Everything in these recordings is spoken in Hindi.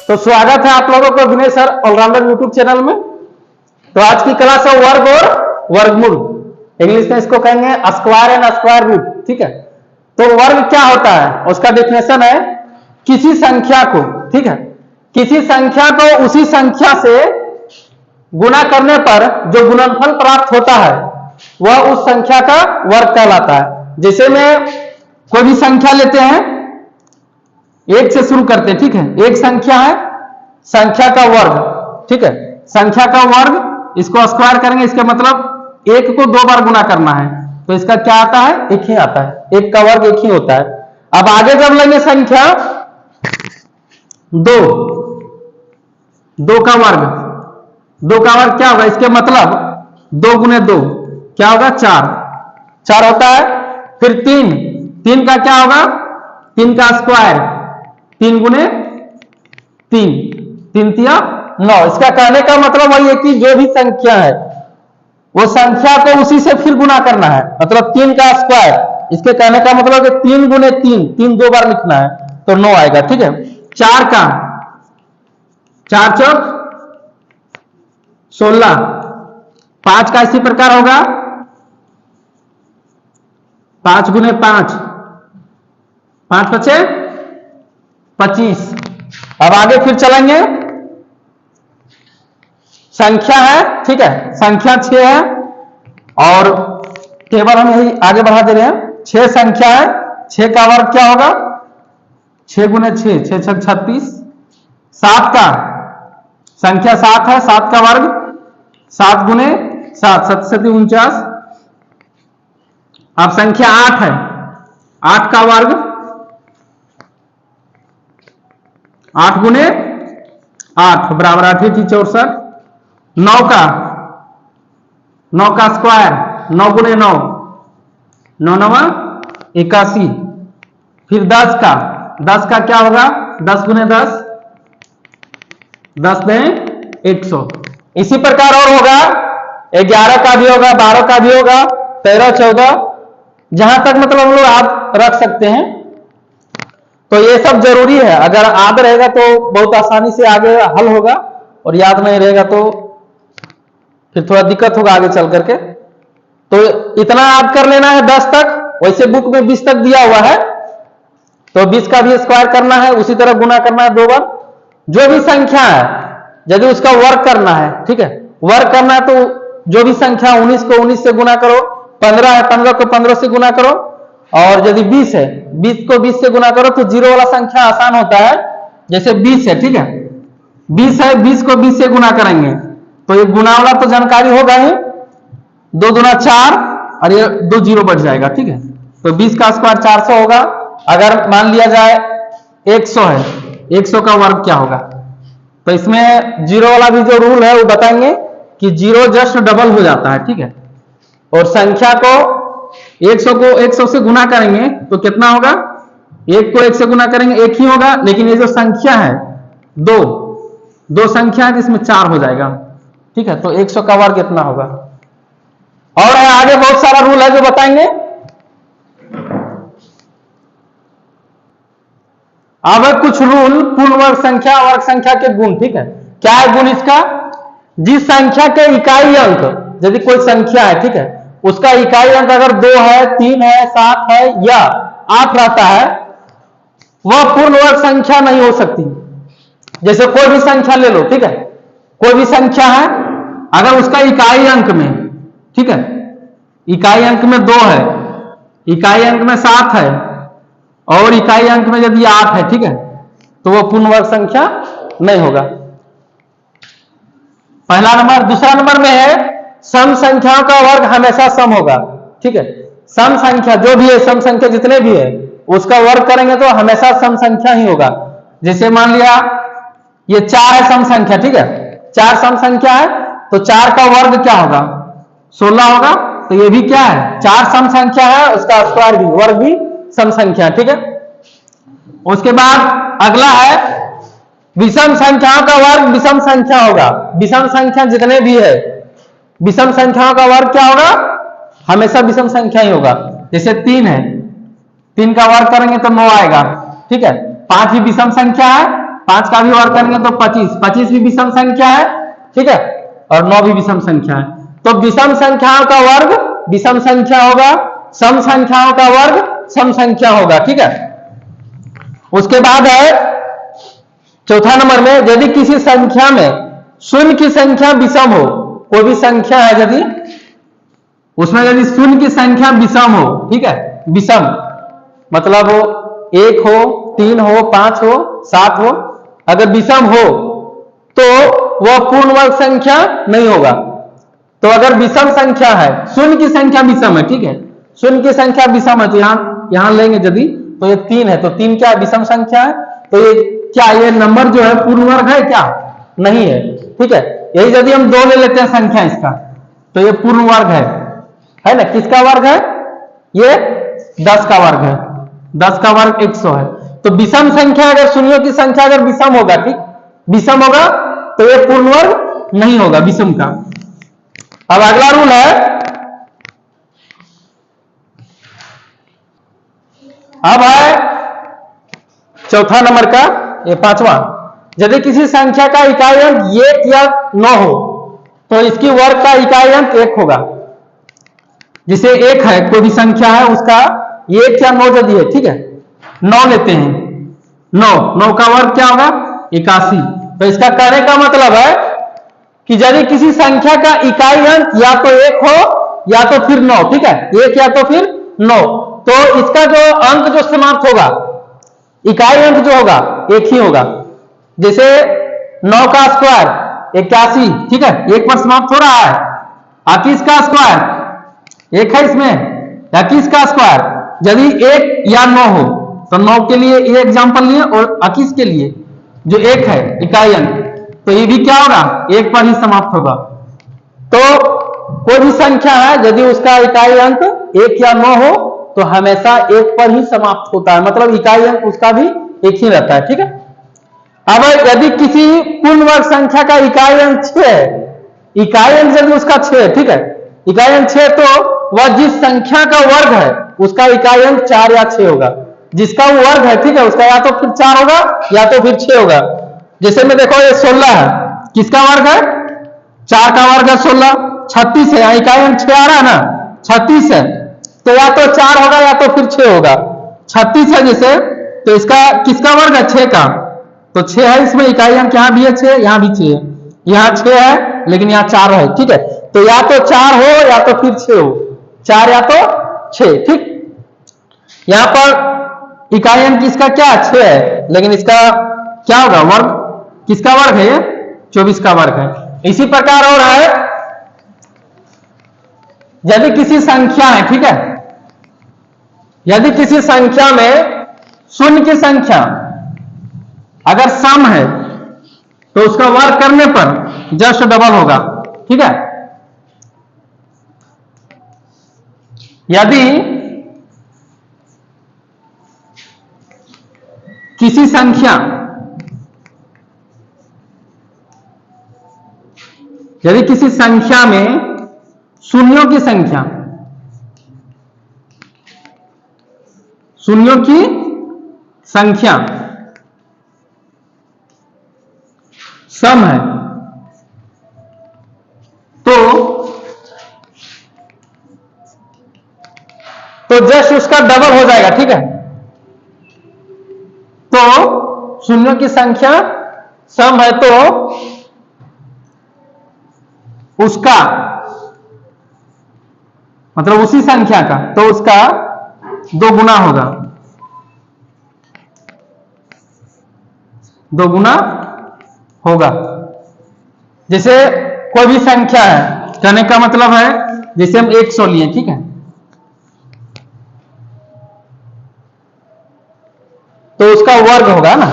तो स्वागत है आप लोगों को विनय सर ऑलराउंडर यूट्यूब चैनल में। तो आज की क्लास है वर्ग और वर्गमूल, इंग्लिश में इसको कहेंगे स्क्वायर एंड स्क्वायर रूट। ठीक है, तो वर्ग क्या होता है, उसका डेफिनेशन है किसी संख्या को, ठीक है, किसी संख्या को उसी संख्या से गुणा करने पर जो गुणनफल प्राप्त होता है वह उस संख्या का वर्ग कहलाता है। जैसे में कोई भी संख्या लेते हैं, एक से शुरू करते हैं, ठीक है, एक संख्या है, संख्या का वर्ग, ठीक है, संख्या का वर्ग, इसको स्क्वायर करेंगे, इसका मतलब एक को दो बार गुणा करना है, तो इसका क्या आता है, एक ही आता है, एक का वर्ग एक ही होता है। अब आगे जब लेंगे संख्या दो, दो का वर्ग, दो का वर्ग क्या होगा, इसके मतलब दो गुने दो क्या होगा, चार, चार होता है। फिर तीन, तीन का क्या होगा, तीन का स्क्वायर, तीन गुने तीन, तीन तिया नौ। इसका कहने का मतलब वही है कि जो भी संख्या है वो संख्या को उसी से फिर गुना करना है, मतलब तीन का स्क्वायर, इसके कहने का मतलब है तीन गुने तीन, तीन दो बार लिखना है तो नौ आएगा। ठीक है, चार का, चार चौक 16, पांच का इसी प्रकार होगा, पांच गुने पांच, पांच पचे 25। अब आगे फिर चलेंगे, संख्या है, ठीक है, संख्या 6 है और टेबल हम यही आगे बढ़ा दे रहे हैं। 6 संख्या है, 6 का वर्ग क्या होगा, 6 गुने 6, 6 छक 36। 7 का, संख्या 7 है, 7 का वर्ग 7 गुने 7, 7 7 49। अब संख्या 8 है, 8 का वर्ग 8 गुने 8 बराबर 8 64। 9 का, 9 का स्क्वायर 9 गुने 9, 9 9 81। फिर 10 का, 10 का क्या होगा, 10 गुने 10, 10 में 100। इसी प्रकार और होगा, 11 का भी होगा, 12 का भी होगा, 13 14, जहां तक मतलब हम लोग आप रख सकते हैं। तो ये सब जरूरी है, अगर याद रहेगा तो बहुत आसानी से आगे हल होगा, और याद नहीं रहेगा तो फिर थोड़ा दिक्कत होगा आगे चल करके। तो इतना याद कर लेना है 10 तक, वैसे बुक में 20 तक दिया हुआ है, तो 20 का भी स्क्वायर करना है, उसी तरह गुना करना है 2 बार। जो भी संख्या है यदि उसका वर्ग करना है, ठीक है, वर्ग करना है तो जो भी संख्या 19 को 19 से गुना करो, 15 है 15 को 15 से गुना करो, और यदि 20 है 20 को 20 से गुना करो। तो जीरो वाला संख्या आसान होता है, जैसे 20 है, ठीक है, 20 है, 20 को 20 से गुना करेंगे तो ये गुना वाला तो जानकारी होगा ही, 2 दूना 4 और ये 2 जीरो बढ़ जाएगा। ठीक है, तो 20 का स्क्वायर 400 होगा। अगर मान लिया जाए 100 है, 100 का वर्ग क्या होगा, तो इसमें जीरो वाला भी जो रूल है वो बताएंगे कि जीरो जस्ट डबल हो जाता है। ठीक है, और संख्या को 100 को 100 से गुना करेंगे तो कितना होगा, 1 को 1 से गुना करेंगे 1 ही होगा, लेकिन ये जो संख्या है दो संख्या है जिसमें 4 हो जाएगा। ठीक है, तो 100 का वर्ग कितना होगा। और आगे बहुत सारा रूल है जो बताएंगे। अब कुछ रूल पूर्ण वर्ग संख्या, वर्ग संख्या के गुण। ठीक है, क्या है गुण इसका, जिस संख्या के इकाई अंक, यदि कोई संख्या है, ठीक है, उसका इकाई अंक अगर 2 है, 3 है, 7 है या 8 रहता है, वह पूर्ण वर्ग संख्या नहीं हो सकती। जैसे कोई भी संख्या ले लो, ठीक है, कोई भी संख्या है, अगर उसका इकाई अंक में, ठीक है, इकाई अंक में 2 है, इकाई अंक में 7 है और इकाई अंक में यदि 8 है, ठीक है, तो वह पूर्ण वर्ग संख्या नहीं होगा। पहला नंबर। दूसरा नंबर में है सम संख्याओं का वर्ग हमेशा सम होगा। ठीक है, सम संख्या जो भी है, सम संख्या जितने भी है उसका वर्ग करेंगे तो हमेशा सम संख्या ही होगा। जैसे मान लिया ये 4 है सम संख्या, ठीक है, 4 सम संख्या है तो 4 का वर्ग क्या होगा, 16 होगा। तो ये भी क्या है, 4 सम संख्या है, उसका स्क्वायर भी, वर्ग भी सम संख्या। ठीक है, उसके बाद अगला है विषम संख्याओं का वर्ग विषम संख्या होगा। विषम संख्या जितने भी है, विषम संख्याओं का वर्ग क्या होगा, हमेशा विषम संख्या ही होगा। जैसे 3 है, 3 का वर्ग करेंगे तो 9 आएगा। ठीक है, 5 भी विषम संख्या है 5 का भी वर्ग करेंगे तो 25, 25 भी विषम संख्या है, ठीक है, और 9 भी विषम संख्या है। तो विषम संख्याओं का वर्ग विषम संख्या होगा, सम संख्याओं का वर्ग सम संख्या होगा, ठीक है। उसके बाद है चौथा नंबर में, यदि किसी संख्या में शून्य की संख्या विषम हो, कोई भी संख्या है यदि उसमें यदि शून्य की संख्या विषम हो, ठीक है, विषम मतलब 1 हो, 3 हो, 5 हो, 7 हो, अगर विषम हो तो वह पूर्ण वर्ग संख्या नहीं होगा। तो अगर विषम संख्या है, शून्य की संख्या विषम है, ठीक है, शून्य की संख्या विषम है, तो यहां लेंगे यदि तो ये 3 है, तो 3 क्या विषम संख्या है, तो ये क्या ये नंबर जो है पूर्ण वर्ग है क्या? नहीं है, ठीक है। यही यदि हम 2 ले लेते हैं संख्या इसका, तो ये पूर्ण वर्ग है ना। किसका वर्ग है? ये 10 का वर्ग है, 10 का वर्ग 100 है। तो विषम संख्या अगर शून्यों की संख्या अगर विषम होगा, ठीक, विषम होगा तो ये पूर्ण वर्ग नहीं होगा विषम का। अब अगला रूल है, अब है चौथा नंबर का ये 5वां, यदि किसी संख्या का इकाई अंक 1 या 9 हो तो इसकी वर्ग का इकाई अंक 1 होगा। जिसे 1 है, कोई भी संख्या है उसका 1 या 9 यदि है, ठीक है, 9 लेते हैं, 9 का वर्ग क्या होगा? 81। तो इसका कहने का मतलब है कि यदि किसी संख्या का इकाई अंक या तो 1 हो या तो फिर 9, ठीक है, 1 या तो फिर 9, तो इसका जो अंक जो समाप्त होगा, इकाई अंक जो होगा 1 ही होगा। जैसे 9 का स्क्वायर 81, ठीक है, 1 पर समाप्त हो रहा है। 21 का स्क्वायर 1 है इसमें, 21 का स्क्वायर यदि 1 या 9 हो तो 9 के लिए ये एग्जांपल लिए और 21 के लिए जो 1 है इकाई अंक, तो ये भी क्या होगा? 1 पर ही समाप्त होगा। तो कोई भी संख्या है यदि उसका इकाई अंक 1 या 9 हो तो हमेशा 1 पर ही समाप्त होता है, मतलब इकाई अंक उसका भी 1 ही रहता है, ठीक है। अब यदि किसी पूर्ण वर्ग संख्या का इकाई अंक 6 है, इकाई अंक यदि उसका 6 है, ठीक है, इकाई अंक 6, तो वह जिस संख्या का वर्ग है उसका इकाई अंक 4 या 6 होगा। जिसका वो वर्ग है, ठीक है, उसका या तो फिर 4 होगा या तो फिर 6 होगा। जैसे में देखो ये 16 है, किसका वर्ग है? 4 का वर्ग है 16, 36 है, यहाँ इकाई अंक 6 आ रहा है ना, 36 है, तो या तो 4 होगा या तो फिर 6 होगा। 36 है जैसे, तो इसका किसका वर्ग है? 6 का, तो 6 है इसमें, इकाई अंक यहाँ भी है 6, यहाँ भी 6 है, यहाँ 6 है लेकिन यहाँ 4 है, ठीक है, तो या तो 4 हो या तो फिर 6 हो, 4 या तो 6, ठीक। यहां पर इकाई अंक किसका क्या 6 है, लेकिन इसका क्या होगा? वर्ग, किसका वर्ग है? ये 24 का वर्ग है। इसी प्रकार और है, यदि किसी संख्या है, ठीक है, यदि किसी संख्या में शून्य की संख्या अगर सम है तो उसका वर्ग करने पर जस्ट डबल होगा, ठीक है। यदि किसी संख्या में शून्यों की संख्या सम है तो जस्ट उसका डबल हो जाएगा, ठीक है। तो शून्यों की संख्या सम है तो उसका मतलब उसी संख्या का, तो उसका 2 गुना होगा, 2 गुना होगा। जैसे कोई भी संख्या है, कहने का मतलब है जैसे हम 100 लिए, ठीक है, तो उसका वर्ग होगा ना,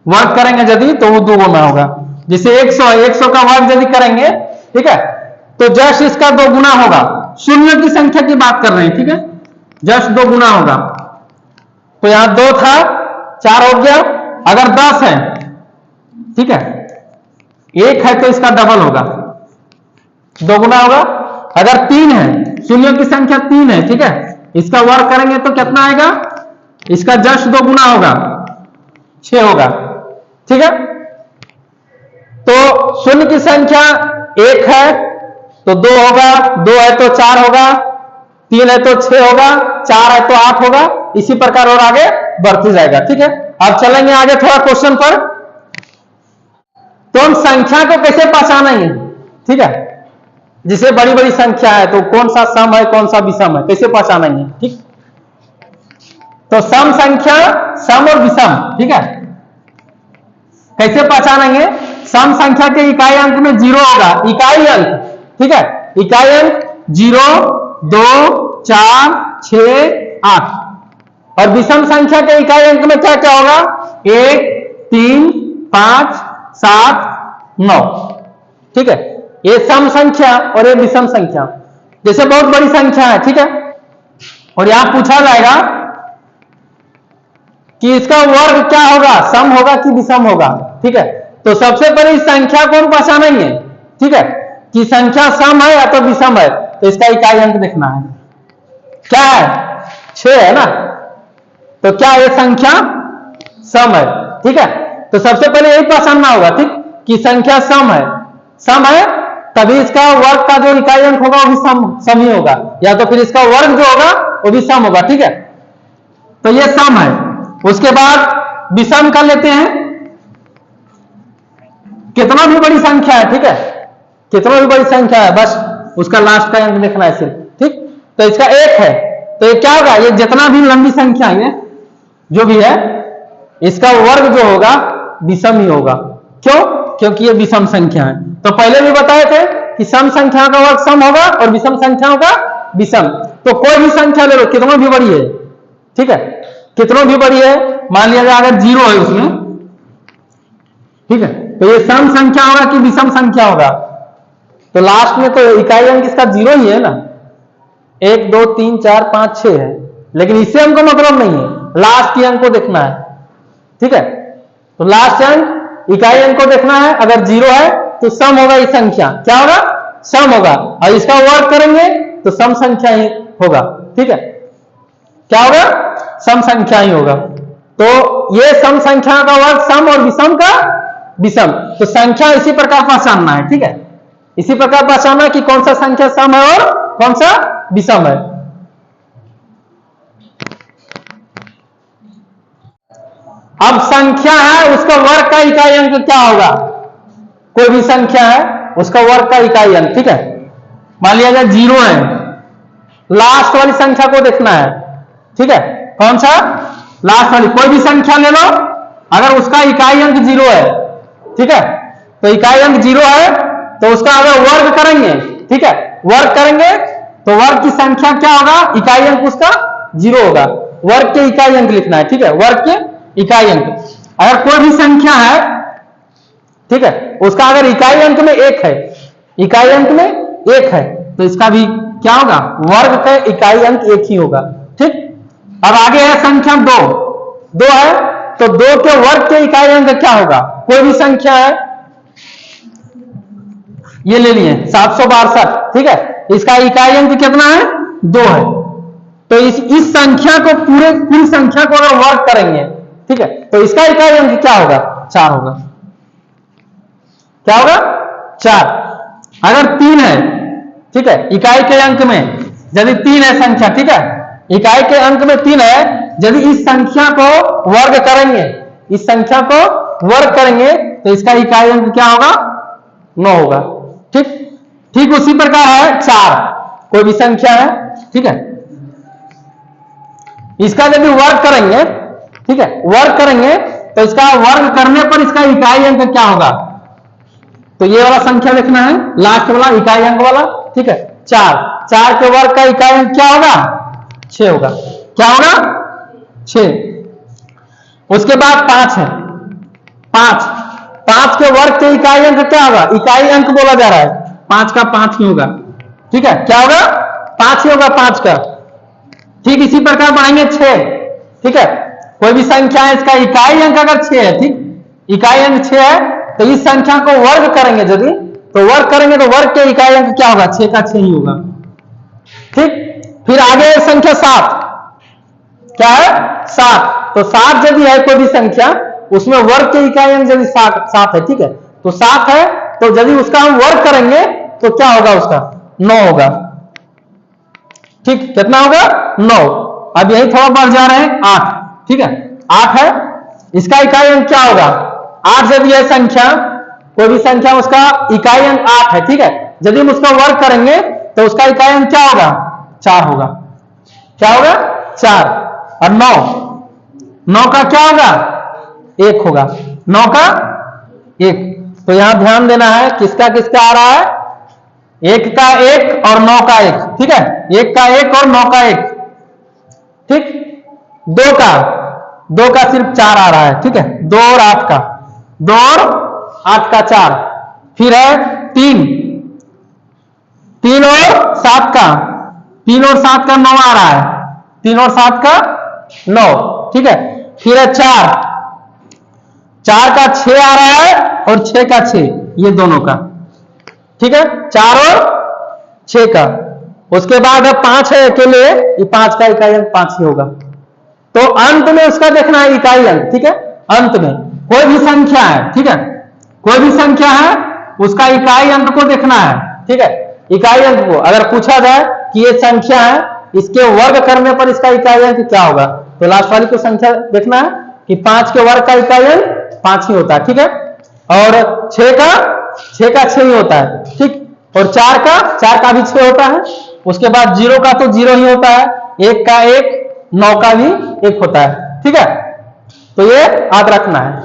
वर्ग करेंगे यदि तो वो 2 गुना होगा। जैसे 100 का वर्ग यदि करेंगे, ठीक है, तो जस्ट इसका 2 गुना होगा। शून्य की संख्या की बात कर रहे हैं, ठीक है, जस्ट 2 गुना होगा। तो यहां 2 था, 4 हो गया। अगर 10 है, ठीक है, 1 है तो इसका डबल होगा, 2 गुना होगा। अगर 3 है, शून्यों की संख्या 3 है, ठीक है, इसका वर्ग करेंगे तो कितना आएगा? इसका जस्ट 2 गुना होगा, 6 होगा। ठीक है, तो शून्य की संख्या 1 है तो 2 होगा, 2 है तो 4 होगा, 3 है तो 6 होगा, 4 है तो 8 होगा, इसी प्रकार और आगे बढ़ते जाएगा। ठीक है, अब चलेंगे आगे थोड़ा क्वेश्चन पर। तो हम संख्या को कैसे पहचानेंगे? ठीक है, जिसे बड़ी बड़ी संख्या है तो कौन सा सम है कौन सा विषम है, कैसे पहचानेंगे? ठीक, तो सम संख्या, सम और विषम, ठीक है, कैसे पहचानेंगे? सम संख्या के इकाई अंक में 0 होगा, इकाई अंक। ठीक है, इकाई अंक 0, 2, 4, 6, 8। और विषम संख्या के इकाई अंक में क्या क्या होगा? 1, 3, 5, 7, 9। ठीक है, ये सम संख्या और ये विषम संख्या, जैसे बहुत बड़ी संख्या है। ठीक है, और यहां पूछा जाएगा कि इसका वर्ग क्या होगा, सम होगा कि विषम होगा। ठीक है, तो सबसे पहले इस संख्या को हम पहचानेंगे। ठीक है, कि संख्या सम है या तो विषम है, तो इसका इकाई अंक देखना है। क्या है? 6 है ना, तो क्या ये संख्या सम है? ठीक है, तो सबसे पहले यही पहचानना होगा। ठीक, कि संख्या सम है, सम है तभी इसका वर्ग का जो इकाई अंक होगा वो भी सम ही होगा, या तो फिर इसका वर्ग जो होगा वो भी सम होगा। ठीक है, तो ये सम है। उसके बाद विषम कर लेते हैं, कितना भी बड़ी संख्या है। ठीक है, कितना भी बड़ी संख्या है, बस उसका लास्ट का अंक देखना है सिर्फ। ठीक, तो इसका 1 है तो ये क्या होगा? ये जितना भी लंबी संख्या है जो भी है, इसका वर्ग जो होगा विषम ही होगा। क्यों? क्योंकि ये विषम संख्या है। तो पहले भी बताए थे कि सम संख्या का वर्ग सम होगा और विषम संख्याओं का विषम। तो कोई भी संख्या ले लो, कितना भी बड़ी है। ठीक है, कितना भी बड़ी है, मान लिया जाए अगर 0 है उसमें, ठीक है, तो ये सम संख्या होगा कि विषम संख्या होगा? तो लास्ट में तो इकाई अंक इसका 0 ही है ना। 1, 2, 3, 4, 5, 6 है, लेकिन इससे हमको मतलब नहीं है, लास्ट के अंक को देखना है। ठीक है, तो लास्ट अंक इकाई अंक को देखना है। अगर 0 है तो सम होगा, ये संख्या क्या होगा? सम होगा, और इसका वर्ग करेंगे तो सम संख्या ही होगा। ठीक है, क्या होगा? सम संख्या ही होगा। तो ये सम संख्या का वर्ग सम और विषम का विषम। तो संख्या इसी प्रकार पहचानना है। ठीक है, इसी प्रकार पहचानना कि कौन सा संख्या सम है और कौन सा विषम है। अब संख्या है, उसका वर्ग का इकाई अंक क्या होगा? कोई भी संख्या है उसका वर्ग का इकाई अंक। ठीक है, मान लिया जाए 0 है, लास्ट वाली संख्या को देखना है। ठीक है, कौन सा? लास्ट वाली। कोई भी संख्या ले लो, अगर उसका इकाई अंक 0 है, ठीक है, तो इकाई अंक 0 है तो उसका अगर वर्ग करेंगे, ठीक है, वर्ग करेंगे तो वर्ग की संख्या क्या होगा? इकाई अंक उसका 0 होगा। वर्ग के इकाई अंक लिखना है। ठीक है, वर्ग के इकाई अंक। अगर कोई भी संख्या है, ठीक है, उसका अगर इकाई अंक में 1 है, इकाई अंक में 1 है, तो इसका भी क्या होगा? वर्ग का इकाई अंक 1 ही होगा। ठीक, अब आगे है संख्या 2 है तो 2 के वर्ग के इकाई अंक क्या होगा? कोई भी संख्या है, ये ले लिए 762। ठीक है, इसका इकाई अंक कितना है? 2 है। तो इस संख्या को पूरी संख्या को अगर वर्ग करेंगे, ठीक है, तो इसका इकाई अंक क्या होगा? 4 होगा। क्या होगा? 4। अगर 3 है, ठीक है, इकाई के अंक में यदि 3 है संख्या, ठीक है, इकाई के अंक में 3 है, यदि इस संख्या को वर्ग करेंगे, इस संख्या को वर्ग करेंगे तो इसका इकाई अंक क्या होगा? 9 होगा। ठीक, ठीक उसी प्रकार है 4, कोई भी संख्या है, ठीक है, इसका यदि वर्ग करेंगे, ठीक है, वर्ग करेंगे तो इसका वर्ग करने पर इसका इकाई अंक क्या होगा? तो ये वाला संख्या देखना है, लास्ट वाला इकाई अंक वाला। ठीक है, 4 के वर्ग का इकाई अंक क्या होगा? 6 होगा। क्या होगा? 6। उसके बाद 5 है, 5 के वर्ग के इकाई अंक क्या होगा? इकाई अंक बोला जा रहा है, 5 का 5 ही होगा। ठीक है, क्या होगा? 5 ही होगा 5 का। ठीक इसी प्रकार बढ़ाएंगे 6। ठीक है, कोई भी संख्या है, इसका इकाई अंक अगर 6 है, ठीक, इकाई अंक 6 है तो इस संख्या को वर्ग करेंगे यदि, तो वर्ग करेंगे तो वर्ग के इकाई अंक क्या होगा? 6 का 6 ही होगा। ठीक, फिर आगे संख्या 7, क्या है? 7। तो 7 यदि है कोई भी संख्या, उसमें वर्ग के इकाई अंक यदि 7 है, ठीक है, तो 7 है, तो यदि उसका हम वर्ग करेंगे तो क्या होगा, उसका 9 होगा। ठीक, कितना होगा 9। अब यही थोड़ा बढ़ जा रहे हैं 8, ठीक है, 8 है, इसका इकाई अंक क्या होगा 8। यदि यह संख्या कोई भी संख्या उसका इकाई अंक 8 है, ठीक है, यदि हम उसका वर्ग करेंगे तो उसका इकाई अंक क्या होगा 4 होगा। क्या होगा 4। और 9 का क्या होगा 1 होगा, 9 का 1। तो यहां ध्यान देना है किसका किसका आ रहा है, 1 का 1 और 9 का 1, ठीक है, 1 का 1 और 9 का 1, ठीक। 2 का सिर्फ 4 आ रहा है, ठीक है, 2 और 8 का 2 और 8 का 4। फिर है 3 और 7 का 3 और 7 का 9 आ रहा है, 3 और 7 का 9, ठीक है। फिर है 4 का 6 आ रहा है और 6 का 6, ये दोनों का, ठीक है, 4 और 6 का। उसके बाद 5 है अकेले, ये 5 का इकाई अंक 5 ही होगा। तो अंत में उसका देखना है इकाई अंक, ठीक है, अंत में कोई भी संख्या है, ठीक है, कोई भी संख्या है उसका इकाई अंक को देखना है, ठीक है। इकाई अंक को अगर पूछा जाए कि ये संख्या है, इसके वर्ग करने पर इसका इकाई अंक क्या होगा, तो लास्ट वाली को संख्या देखना है कि 5 के वर्ग का इकाई अंक 5 ही होता है, ठीक है, और 6 का 6 ही होता है, ठीक, और 4 का भी 6 होता है। उसके बाद 0 का तो 0 ही होता है, 1 का 1, 9 का भी 1 होता है, ठीक है। तो ये याद रखना है।